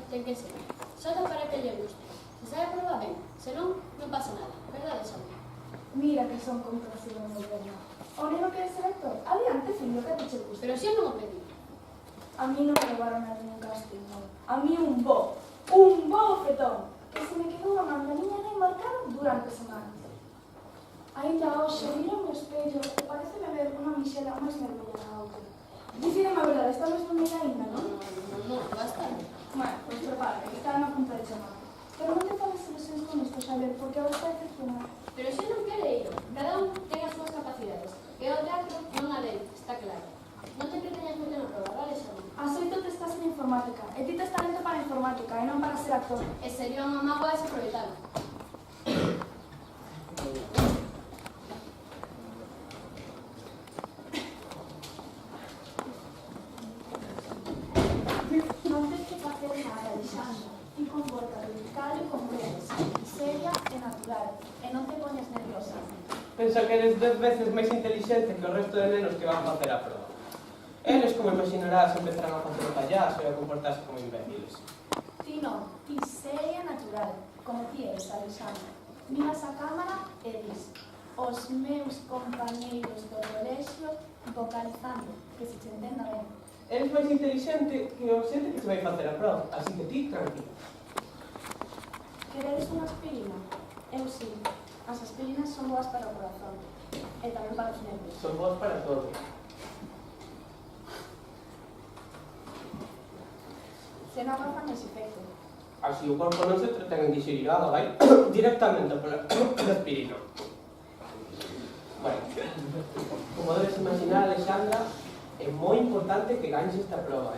ten que ser. Só para que lle guste. Se sabe a proba ben, senón non pasa nada. Verdade, Xavi? Mira que son comprasivos no goberno. O único que é ser actor, adiante, fillo, que te che gusta. Pero si eu non o pedí. A mí non me levaron a ningún casting, non. A mí un bo fetón, que se me quedou unha mandaniña de marcada durante semanas. Ainda hoxe miro no espello e pareceme ver unha mixela máis mergulha na outra. Dicídeme a verdade, esta mesmo mira ainda, non? Non, bastante. Bueno, pois prepara, que está na punta de chamar. Pero non te fagas ilusións con isto, Xavier, porque a está decepcionado. Pero xe non quere ir. Cada un ten as súas capacidades. E o teatro non a dele, está claro. Non te entreteñas moito na proba, vale, Xavi? Aceito que estás en informática. E ti tes talento para a informática e non para ser actor. E sería unha mágoa desaproveitalo. Non tes que facer nada, Alexandra. Ti compórtate tal e como eres, seria e natural, e non te poñes nerviosa. Pensa que eres 10 veces máis intelixente que o resto de nenos que van facer a proba. Eles, como imaginarás, empezarán a facer o payaso e a comportarse como imbéciles. Ti non, ti seria e natural, como ti eres, Alexandra. Miras a cámara e dis: os meus compañeiros do colexio vocalizando, que se che entenda ben. Eres máis intelixente que o xente que se vai facer a proba, así que ti, tranquilo. Queredes unha aspirina? Eu sí. As aspirinas son boas para o corazón e tamén para os nervios. Son vos para todo. Se non fan ese efecto. Así o corpo non se entretén en digerir a auga, vai directamente pola aspirina. Bueno, como debes imaginar, Alexandra, é moi importante que ganches esta proba,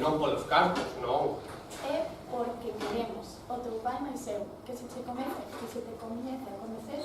non polos cartos, non. É porque queremos, o teu pai máis eu, que se te comece a conocer,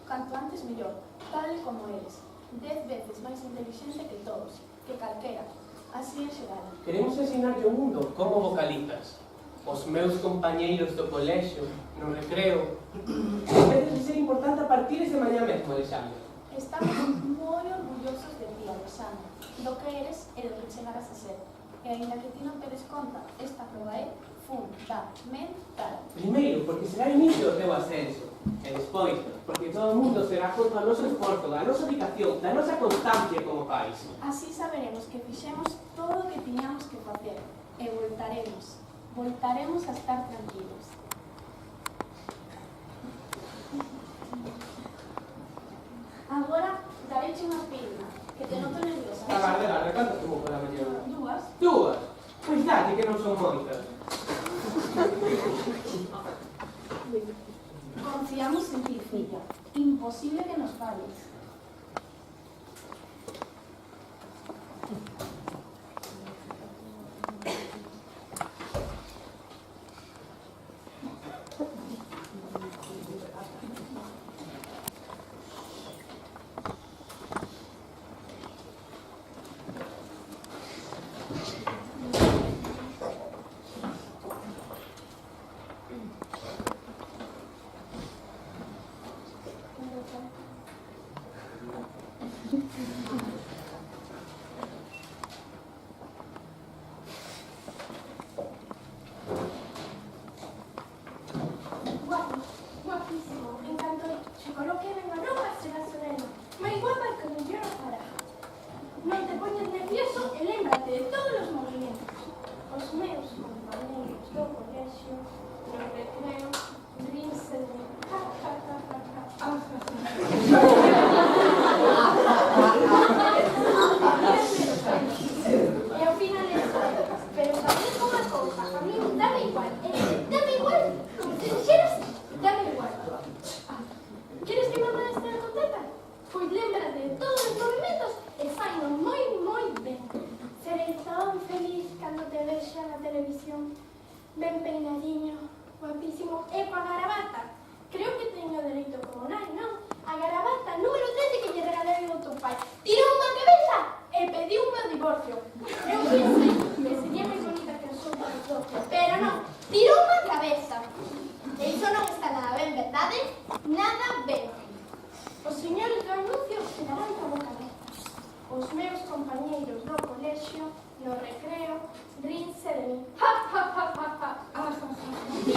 canto antes mellor, tal e como eres. 10 veces máis inteligente que todos, que calquera. Así en xeral. Queremos ensinarlle ao mundo como vocalizas. Os meus compañeiros do colexio, no recreo. Debe de ser importante a partir de mañá mesmo, Alexandra. Estamos moi orgullosos de ti, Alexandra, do que eres e do que chegarás a ser. E aínda que ti non te des conta, esta proba é fundamental. Primeiro, porque será o inicio do teu ascenso. E despois, porque todo o mundo será contra o noso esforzo, da nosa dedicación, da nosa constancia como país. Así saberemos que fixemos todo o que tiñamos que facer. E voltaremos a estar tranquilos. Agora, dareche unha aspirina, que te noto nerviosa. Agarde, canto tomo pola mañana? 2. Dúas? Pois dalle que non son moitas. Confiamos en ti, filla. Imposible que nos falles. Guapísimo, en canto se coloque ben a roupa será sereno. Máis guapa que non llora para. Non te poñes nervioso e lémbrate de todos os movimientos. Os meus compañeiros do colexio, no recreo, rinse de ja, ja, ja, ja, ja. E ao final é pero sabes unha cousa, a mí dame igual, como te dixeras, dame igual. Queres que mamá estea contenta? Pois lémbrate de todos os movimentos e faino moi ben. Serei tan feliz cando te vexa na televisión, ben peinadiño, guapísimo, e coa garabata. Creo que teño dereito como nai, non? A garabata número 13 que lle regalei ao teu pai. Tirou unha cabeza e pediu o meu divorcio. Eu pensei que sería máis bonita que as outras 12, pero non, tirou unha cabeza. E iso non está nada ben, verdade? Nada ben. Os señores do anuncio quedarán ca boca aberta. Os meus compañeiros do colexio, no recreo, rinse de mí. Ja, ja, ja, Un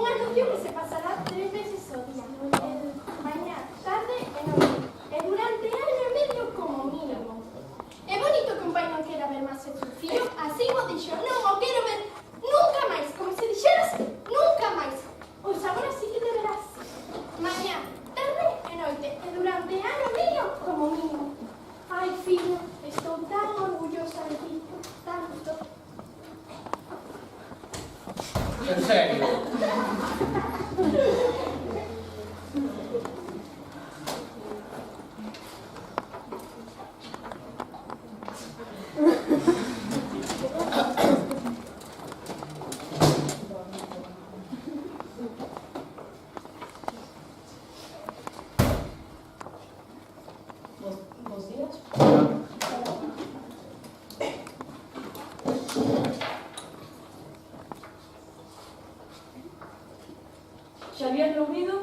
anuncio que se pasará 3 veces ao día, mañá, tarde e noite, e durante ano e medio como mínimo. É bonito que un pai non quera ver máis o seu fillo, así o dixo, non o quero ver nunca máis, como se dixeras, nunca máis. Pois agora sí que te verás. Mañá, tarde e noite, e durante ano e medio como mínimo. Ai, fillo, estou tan orgullosa de ti, tanto. En serio. Bos días. Xavier Lourido.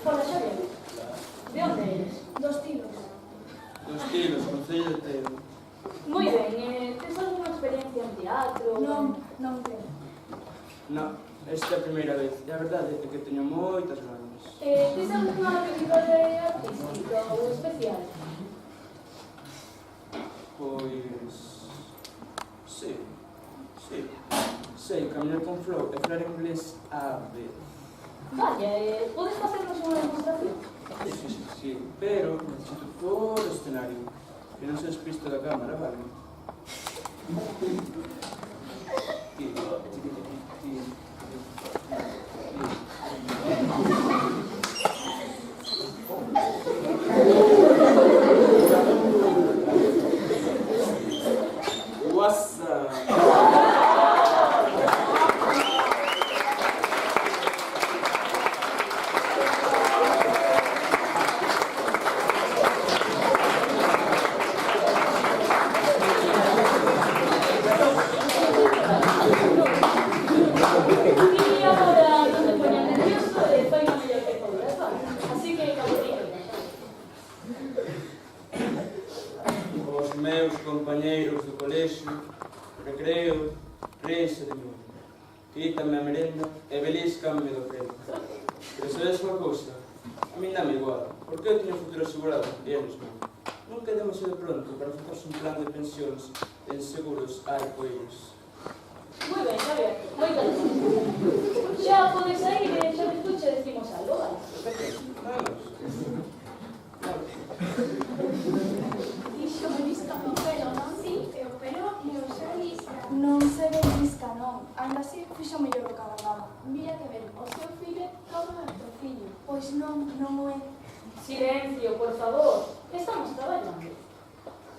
Hola, Xavier. De onde eres? Dos tiros. Dos tiros, Concello de Teo. Moi ben, tes alguna experiencia en teatro? Non creo. Non, esta é a primeira vez. E a verdade é que teño moitas ganas. Tes alguna habilidade artística ou especial? Pois... Sí. Sei caminar con flow e falar inglés a vez. Vaya, podes facernos unha demostración? Sí, pero necesito por o escenario. Que non se despiste da cámara, vale? What's up? E agora non te poñas nervioso e fai o mellor que podes, vale? Así que, cabotito. Os meus compañeiros do colexio, recreo, ríense de mí. Quítame a merenda e beliscanme do pelo. Pero sabes unha cousa? A mí dame igual, porque eu teño futuro asegurado e eles non. Non quede demasiado pronto para facerse un plan de pensións en seguros arcoíris. Moi ben, Xavier, moi ben. Xa podes sair e xa despois che decimos algo, vale? Vamos. Dixo belisca no pelo, non? Sí, e o pelo non se belisca. Non se belisca, non. Ainda así, fixo mellor o que agardaba. Mira que ben, o seu fillo é todo o teu fillo. Pois non o é. Silencio, por favor. Estamos traballando.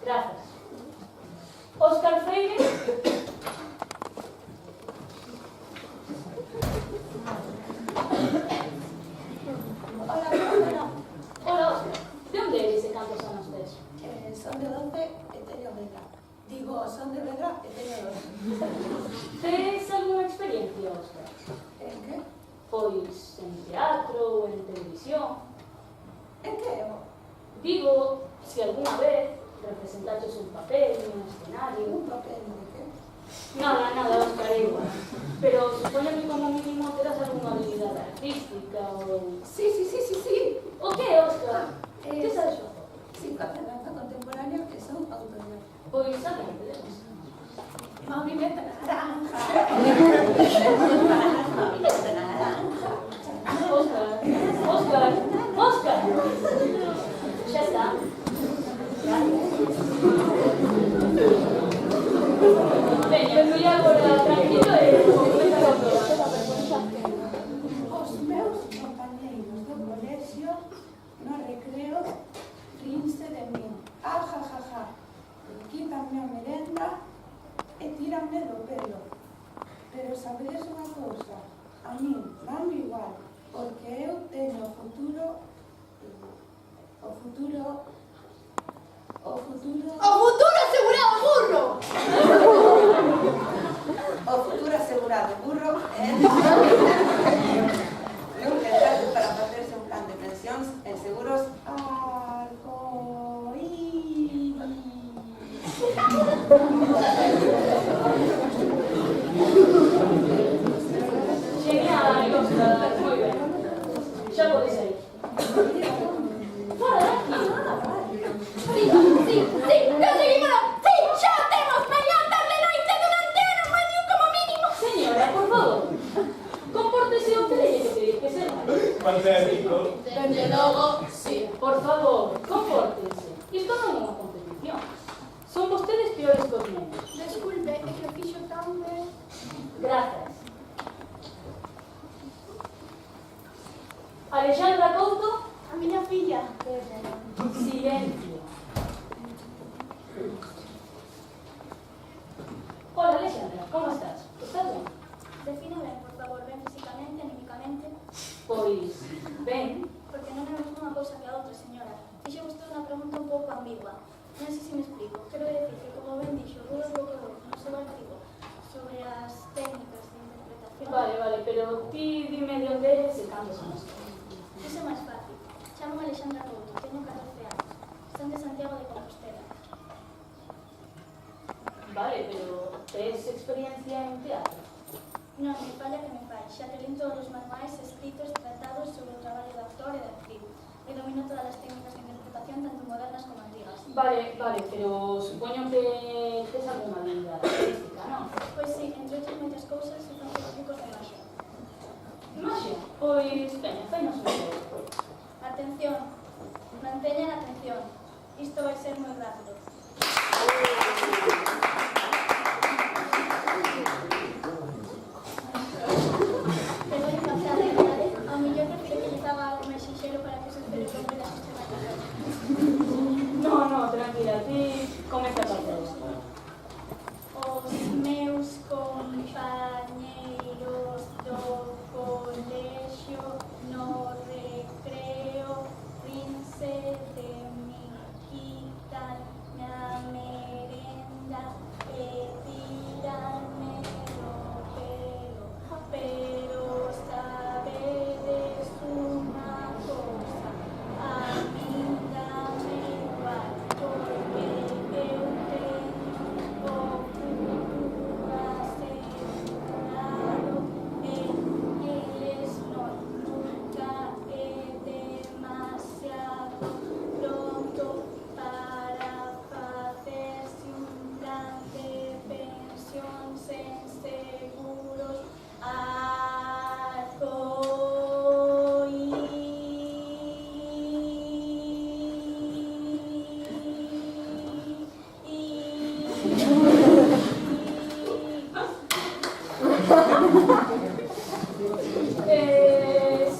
Grazas. Óscar Freire. Hola, profesora. Hola, Óscar. De onde eres e cantos anos tes? Son de 12 e teño Vedra. Digo, son de Vedra e teño 12. Tes algunha experiencia, Óscar? En que? Pois en teatro ou en televisión. En que? Digo, se alguna vez representaches un papel en un escenario. Un papel de que? Nada, Óscar, é igual. Pero supoño que como mínimo terás algunha habilidade artística ou... Sí. O que, Óscar? Que sabes facer? Sí, facer danza contemporánea que son autoridades. Pois aprende. Movimiento naranja. Movimiento naranja. Óscar. Xa está. Veña, eu agora tranquilo e comeza a proba. Os meus compañeiros do colexio no recreo rinse de mí. Ajajaja. Quítanme a merenda e tíranme do pelo. Pero sabedes unha cousa? A min van igual, porque eu teño o futuro O futuro asegurado, burro! asegurado. asegurado burro nun contrato para facerse un plan de pensións en seguros arcoíris. Genial, Oscar, muy bien. Ya podéis ir. Fora daqui. Sí, conseguímoslo. Sí, xa o temos. Mañá, tarde, noite, durante ano, medio como mínimo. Señora, por favor, compórtese o que teñe que pedir que sepa. Fantástico. Desde logo, sí. Por favor, compórtense. Isto non é unha competición. Son vostedes peores que os nenos. Desculpe, é que o fixo tan ben. Grazas. Alexandra Couto, A miña filla. silencio. Hola, Alexandra, como estás? Estás ben? Defíname, por favor, ben físicamente, anímicamente. Pois, ben. Porque non é a mesma cousa que a outra, señora. Fixe vostede unha pregunta un pouco ambigua. Non sei se me explico. Quero decir que, como ben dixo, Rudo Bocador, no seu artigo, sobre as técnicas de interpretación... Vale, pero ti dime de onde eres e cando son as cosas. Iso é máis fácil. Chamo Alexandra Couto, teño 14 anos. Son de Santiago de Compostela. Vale, pero tes experiencia en teatro? Non, me falla que me fai, xa que lín todos os manuais escritos tratados sobre o traballo de actor e de actriz. E domino todas as técnicas de interpretación, tanto modernas como antigas. Vale, pero supoño que tes alguna habilidade artística, non? Pois sí, entre outras moitas cousas, se fan trucos de magia. Magia? Pois, veña, fainos un pouco. Atención, manteñan atención. Isto vai ser moi rápido. Pero hai unha frase grave. Ao mellor prefiro que lle faga algo máis sinxelo para que se espere con moita sistematización. No, tranquila, ti comeza a facer isto. Os meus compañeiros do colexio no recreo rinse de mi, quitan a merenda e tiranme do pelo. Pero sabedes unha cousa, a min dame igual, porque eu teño o futuro asegurado e eles non, nunca é demasiado pronto para facerse un plan de pensións en seguros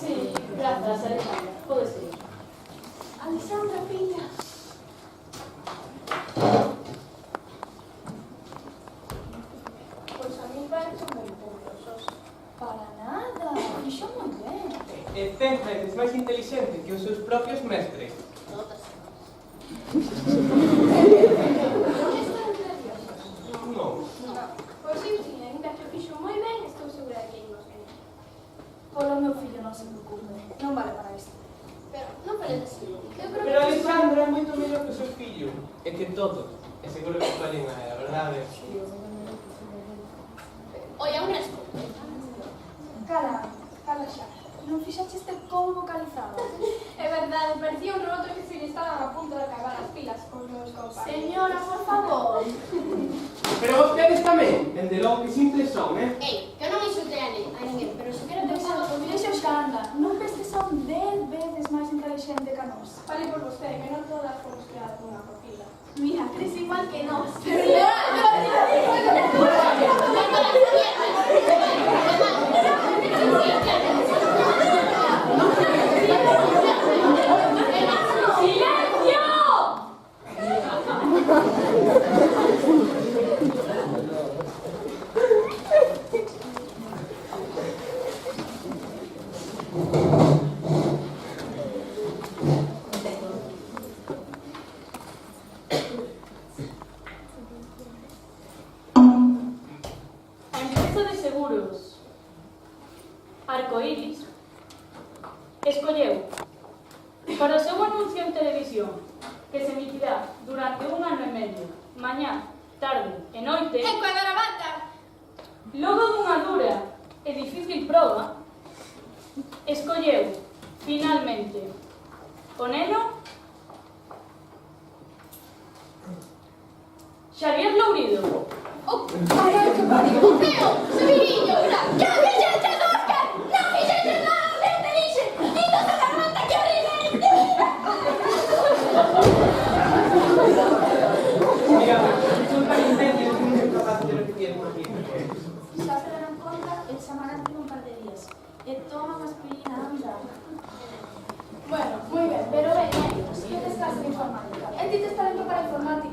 Sí, grazas, Alejandra. Podes ir. Alexandra, filla. Pois a mí parece moi curiosos. Para nada, fixo moi ben. E 100 veces máis inteligente que os seus propios mestres. Todas. Non están graciosos. Non. Pois sí, ainda que o fixo moi ben, estou segura de que imos gañar. Polo meu fillo non se preocupe, non vale para isto. Pero non fales así. Eu creo que... Pero Alexandra é moito mellor que o seu fillo. É que todos. E seguro que valen a ela, verdade? Oye, un resco. Cala xa. Non fixache este como vocalizado. É verdade, parecía un robot que se lle estaban a punto de acabar as pilas con os meus compañeros. Señora, por favor. Pero vostedes tamén, dende logo que simples son, Ei, que eu non insultei a ninguén, pero se quero pensar... Deixa os canda. Non ves que son 10 veces máis inteligente que nós. Vale por vostede, que non todas fomos creadas nunha copila. Mira, crees igual que nós. de Seguros Arcoiris escolleu para o seu anuncio en televisión que se emitirá durante 1 ano e medio, mañá, tarde e noite, En Cuadramata. logo dunha dura e difícil proba, escolleu, finalmente, o neno Xavier Lourido. Ai, que pariu. Meu, Sabiriño, que non fixeches, Óscar? Non fixeches nada, que te dixe. Nitos a garganta, que horrible. Mira, disculpa el incendio, es muy capaz de repetir una pieza. Xa se deron conta e chamarán un par de días. E toma unha aspirina, anda. Bueno, muy bien, pero ven, ¿qué te estás en informática? ¿En ti te está talento para informática?